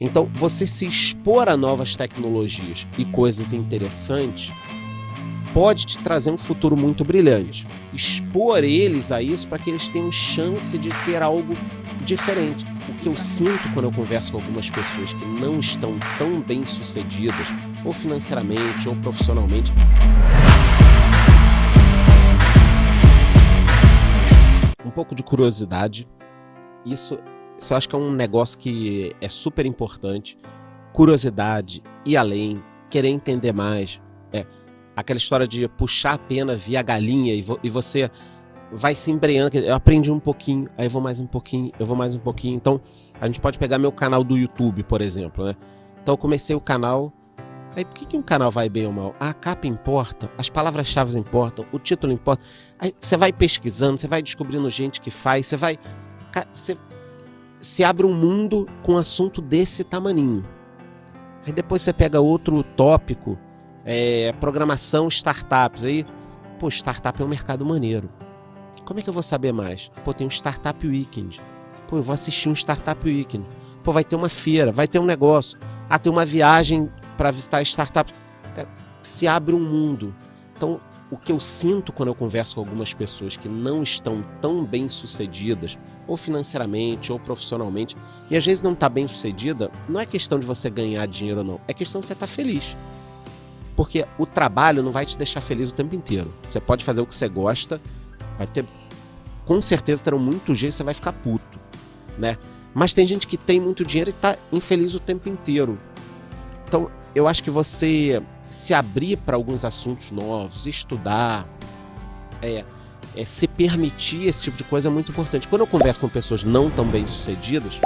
Então, você se expor a novas tecnologias e coisas interessantes pode te trazer um futuro muito brilhante. Expor eles a isso para que eles tenham chance de ter algo diferente. O que eu sinto quando eu converso com algumas pessoas que não estão tão bem sucedidas, ou financeiramente, ou profissionalmente, um pouco de curiosidade. Isso eu acho que é um negócio que é super importante. Curiosidade, ir além, querer entender mais. Aquela história de puxar a pena via galinha e você vai se embreando. Eu aprendi um pouquinho, aí eu vou mais um pouquinho, eu vou mais um pouquinho. Então, a gente pode pegar meu canal do YouTube, por exemplo, né? Então, eu comecei o canal. Aí, por que um canal vai bem ou mal? A capa importa, as palavras-chave importam, o título importa. Aí, você vai pesquisando, você vai descobrindo gente que faz, você se abre um mundo com um assunto desse tamaninho. Aí depois você pega outro tópico, programação, startups. Aí, pô, startup é um mercado maneiro. Como é que eu vou saber mais? Pô, tem um Startup Weekend. Pô, eu vou assistir um Startup Weekend. Pô, vai ter uma feira, vai ter um negócio. Ah, tem uma viagem para visitar startups. Se abre um mundo. Então, o que eu sinto quando eu converso com algumas pessoas que não estão tão bem sucedidas, ou financeiramente, ou profissionalmente, e às vezes não está bem sucedida, não é questão de você ganhar dinheiro ou não, é questão de você estar feliz. Porque o trabalho não vai te deixar feliz o tempo inteiro. Você pode fazer o que você gosta, com certeza terão muitos dias que você vai ficar puto, né? Mas tem gente que tem muito dinheiro e está infeliz o tempo inteiro. Então, eu acho que você se abrir para alguns assuntos novos, estudar, se permitir esse tipo de coisa é muito importante. Quando eu converso com pessoas não tão bem sucedidas,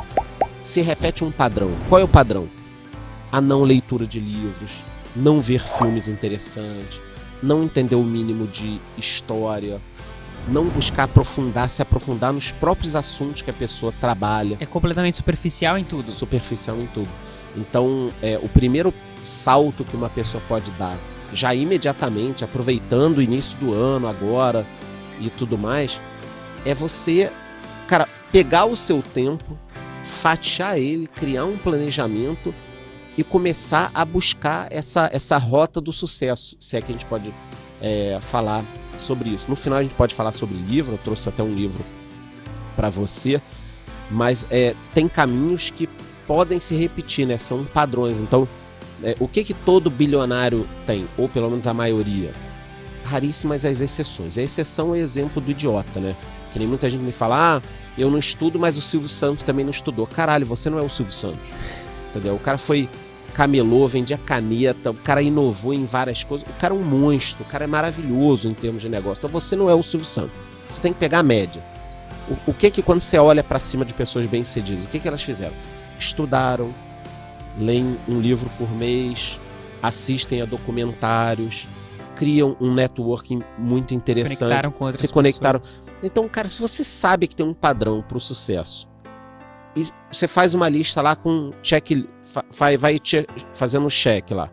se repete um padrão. Qual é o padrão? A não leitura de livros, não ver filmes interessantes, não entender o mínimo de história, não buscar se aprofundar nos próprios assuntos que a pessoa trabalha. É completamente superficial em tudo. Superficial em tudo. Então, o primeiro salto que uma pessoa pode dar, já imediatamente, aproveitando o início do ano agora e tudo mais, é você, cara, pegar o seu tempo, fatiar ele, criar um planejamento e começar a buscar essa rota do sucesso, se é que a gente pode falar sobre isso. No final a gente pode falar sobre livro, eu trouxe até um livro para você, mas tem caminhos que podem se repetir, né? São padrões. Então, o que todo bilionário tem? Ou pelo menos a maioria? Raríssimas as exceções. A exceção é o exemplo do idiota, né? Que nem muita gente me fala, eu não estudo, mas o Silvio Santos também não estudou. Caralho, você não é o Silvio Santos. Entendeu? O cara foi camelô, vendia caneta, o cara inovou em várias coisas. O cara é um monstro, o cara é maravilhoso em termos de negócio. Então você não é o Silvio Santos. Você tem que pegar a média. O que quando você olha pra cima de pessoas bem-sucedidas, o que elas fizeram? Estudaram, leem um livro por mês, assistem a documentários, criam um networking muito interessante. Se conectaram com outras se conectaram. pessoas. Então, cara, se você sabe que tem um padrão para o sucesso, e você faz uma lista lá com check, vai fazendo um check lá.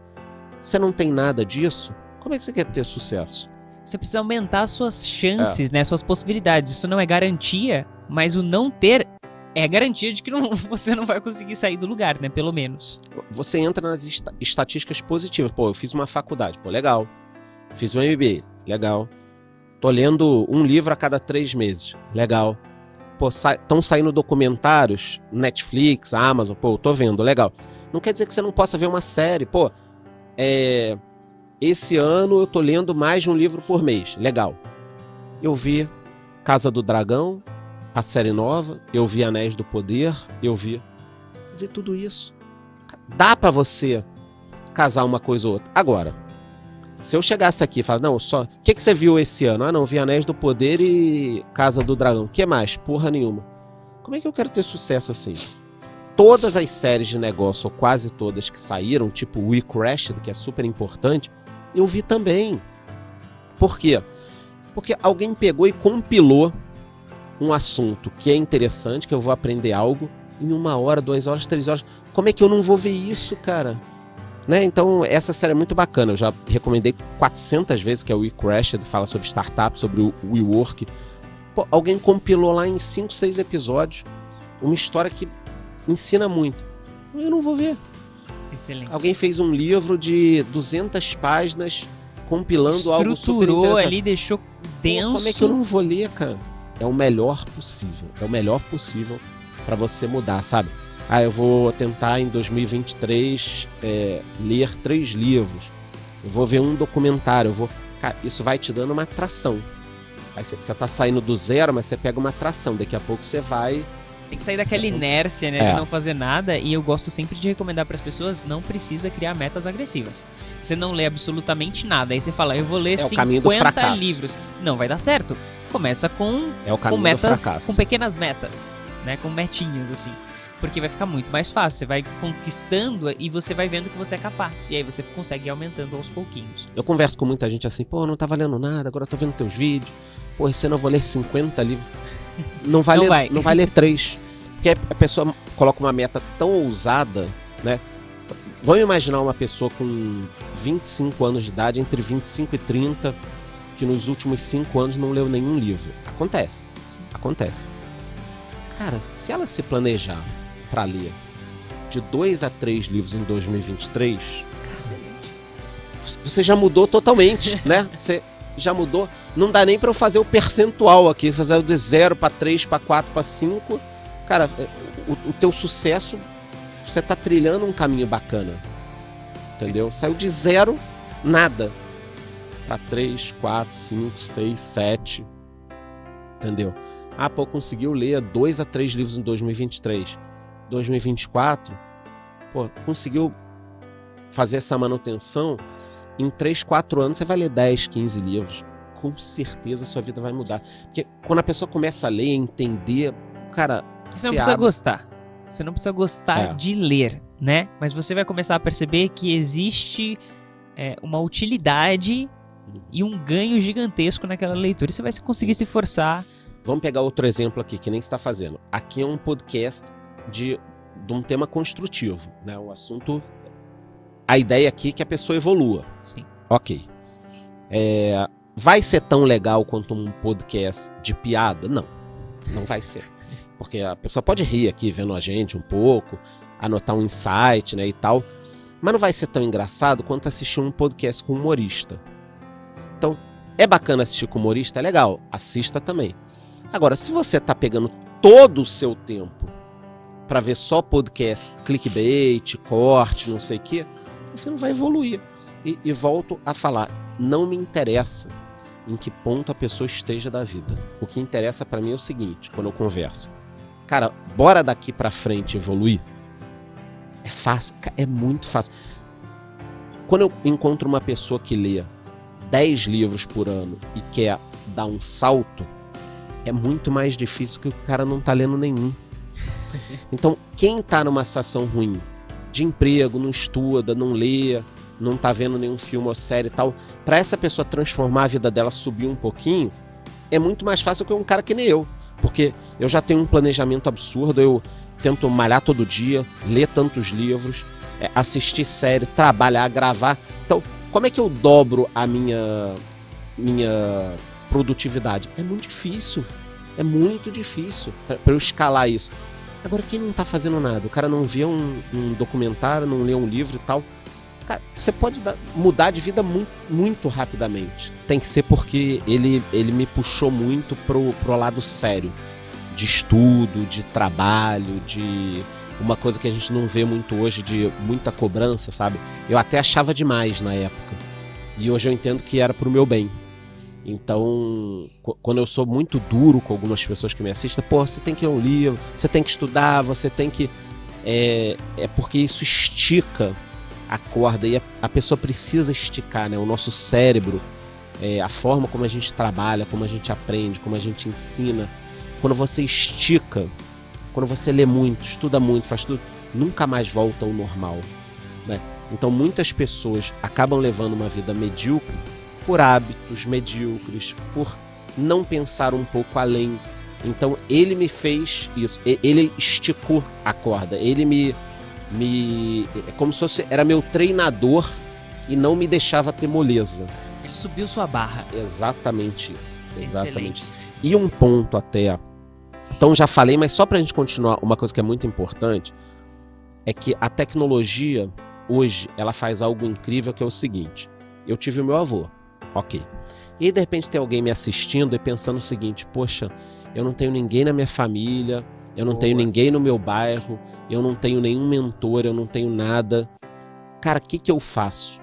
Você não tem nada disso, como é que você quer ter sucesso? Você precisa aumentar suas chances, né? Suas possibilidades. Isso não é garantia, mas o não ter é garantia de que você não vai conseguir sair do lugar, né? Pelo menos. Você entra nas estatísticas positivas. Pô, eu fiz uma faculdade, pô, legal. Fiz um MBA, legal. Tô lendo um livro a cada 3 meses, legal. Pô, estão saindo documentários, Netflix, Amazon, pô, eu tô vendo, legal. Não quer dizer que você não possa ver uma série, pô, esse ano eu tô lendo mais de um livro por mês, legal. Eu vi Casa do Dragão, a série nova, eu vi Anéis do Poder, eu vi tudo isso. Dá pra você casar uma coisa ou outra. Agora, se eu chegasse aqui e falar, não, só, o que você viu esse ano? Ah, não, vi Anéis do Poder e Casa do Dragão. O que mais? Porra nenhuma. Como é que eu quero ter sucesso assim? Todas as séries de negócio, ou quase todas que saíram, tipo We Crashed, que é super importante, eu vi também. Por quê? Porque alguém pegou e compilou um assunto que é interessante, que eu vou aprender algo em 1 hora, 2 horas, 3 horas. Como é que eu não vou ver isso, cara? Né? Então, essa série é muito bacana. Eu já recomendei 400 vezes, que é o We Crashed, fala sobre startup, sobre o WeWork. Pô, alguém compilou lá em 5, 6 episódios uma história que ensina muito. Eu não vou ver. Excelente. Alguém fez um livro de 200 páginas compilando algo super Estruturou interessante. ali, deixou denso. Como é que eu não vou ler, cara? É o melhor possível. É o melhor possível pra você mudar, sabe? Eu vou tentar em 2023 ler 3 livros. Eu vou ver um documentário. Cara, isso vai te dando uma atração. Aí você tá saindo do zero, mas você pega uma atração. Daqui a pouco você vai... Tem que sair daquela inércia, né, de não fazer nada. E eu gosto sempre de recomendar para as pessoas, não precisa criar metas agressivas. Você não lê absolutamente nada. Aí você fala, eu vou ler 50 livros. Não vai dar certo. Começa com metas, com pequenas metas, né, com metinhas, assim. Porque vai ficar muito mais fácil. Você vai conquistando e você vai vendo que você é capaz. E aí você consegue ir aumentando aos pouquinhos. Eu converso com muita gente assim, não tava lendo nada, agora eu tô vendo teus vídeos. Esse ano eu vou ler 50 livros. Não vai ler 3. Porque a pessoa coloca uma meta tão ousada, né? Vamos imaginar uma pessoa com 25 anos de idade, entre 25 e 30, que nos últimos 5 anos não leu nenhum livro. Acontece. Cara, se ela se planejar pra ler de 2 a 3 livros em 2023, você já mudou totalmente, né? Você já mudou. Não dá nem pra eu fazer o percentual aqui. Você saiu de 0 pra 3, pra 4, pra 5. Cara, o teu sucesso, você tá trilhando um caminho bacana. Entendeu? Saiu de 0, nada, pra 3, 4, 5, 6, 7. Entendeu? Conseguiu ler 2 a 3 livros em 2023. 2024, conseguiu fazer essa manutenção. Em 3, 4 anos você vai ler 10, 15 livros. Com certeza a sua vida vai mudar. Porque quando a pessoa começa a ler e entender, cara... Você não precisa gostar. Você não precisa gostar de ler, né? Mas você vai começar a perceber que existe uma utilidade e um ganho gigantesco naquela leitura. E você vai conseguir se forçar. Vamos pegar outro exemplo aqui, que nem você está fazendo. Aqui é um podcast de um tema construtivo, né? Um assunto... A ideia aqui é que a pessoa evolua. Sim. Ok. Vai ser tão legal quanto um podcast de piada? Não. Não vai ser. Porque a pessoa pode rir aqui vendo a gente um pouco, anotar um insight, né, e tal. Mas não vai ser tão engraçado quanto assistir um podcast com humorista. Então, é bacana assistir com humorista? É legal. Assista também. Agora, se você tá pegando todo o seu tempo pra ver só podcast clickbait, corte, não sei o quê, você não vai evoluir. E volto a falar, não me interessa em que ponto a pessoa esteja da vida. O que interessa pra mim é o seguinte, quando eu converso. Cara, bora daqui pra frente evoluir? É fácil, é muito fácil. Quando eu encontro uma pessoa que lê 10 livros por ano e quer dar um salto, é muito mais difícil que o cara não tá lendo nenhum. Então, quem tá numa situação ruim, de emprego, não estuda, não lê, não tá vendo nenhum filme ou série e tal, pra essa pessoa transformar a vida dela, subir um pouquinho, é muito mais fácil que um cara que nem eu. Porque eu já tenho um planejamento absurdo, eu tento malhar todo dia, ler tantos livros, assistir série, trabalhar, gravar. Então, como é que eu dobro a minha produtividade? É muito difícil para eu escalar isso. Agora, quem não tá fazendo nada, o cara não vê um documentário, não lê um livro e tal, cara, você pode mudar de vida muito, muito rapidamente. Tem que ser porque ele me puxou muito pro lado sério, de estudo, de trabalho, de uma coisa que a gente não vê muito hoje, de muita cobrança, sabe? Eu até achava demais na época. E hoje eu entendo que era pro meu bem. Então, quando eu sou muito duro com algumas pessoas que me assistem, você tem que ler um livro, você tem que estudar, você tem que... É porque isso estica a corda e a pessoa precisa esticar, né? O nosso cérebro, a forma como a gente trabalha, como a gente aprende, como a gente ensina. Quando você estica, quando você lê muito, estuda muito, faz tudo, nunca mais volta ao normal, né? Então muitas pessoas acabam levando uma vida medíocre por hábitos medíocres, por não pensar um pouco além. Então ele me fez isso, ele esticou a corda, ele é como se fosse, era meu treinador e não me deixava ter moleza. Ele subiu sua barra. Exatamente isso, exatamente. Excelente. E um ponto até, então já falei, mas só pra gente continuar, uma coisa que é muito importante, é que a tecnologia, hoje, ela faz algo incrível, que é o seguinte. Eu tive o meu avô, ok. E aí, de repente, tem alguém me assistindo e pensando o seguinte, poxa, eu não tenho ninguém na minha família, eu não tenho ninguém no meu bairro, eu não tenho nenhum mentor, eu não tenho nada. Cara, o que eu faço?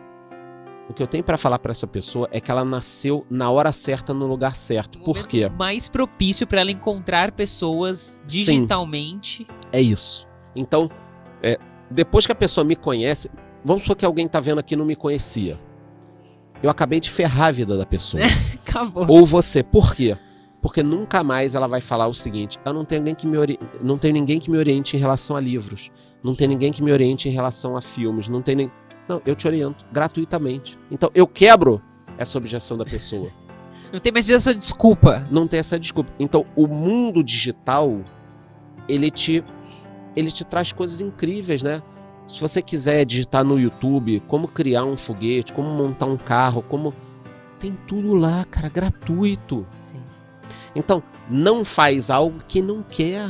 O que eu tenho para falar para essa pessoa é que ela nasceu na hora certa, no lugar certo. Por quê? Mais propício para ela encontrar pessoas digitalmente. Sim, é isso. Então, depois que a pessoa me conhece, vamos supor que alguém tá vendo aqui e não me conhecia. Eu acabei de ferrar a vida da pessoa. Acabou. Ou você. Por quê? Porque nunca mais ela vai falar o seguinte, eu não tenho ninguém que me oriente em relação a livros, não tem ninguém que me oriente em relação a filmes, não, eu te oriento gratuitamente. Então eu quebro essa objeção da pessoa. Não tem mais essa desculpa. Não tem essa desculpa. Então o mundo digital, ele te traz coisas incríveis, né? Se você quiser digitar no YouTube como criar um foguete, como montar um carro, tem tudo lá, cara, gratuito. Sim. Então, não faz algo que não quer.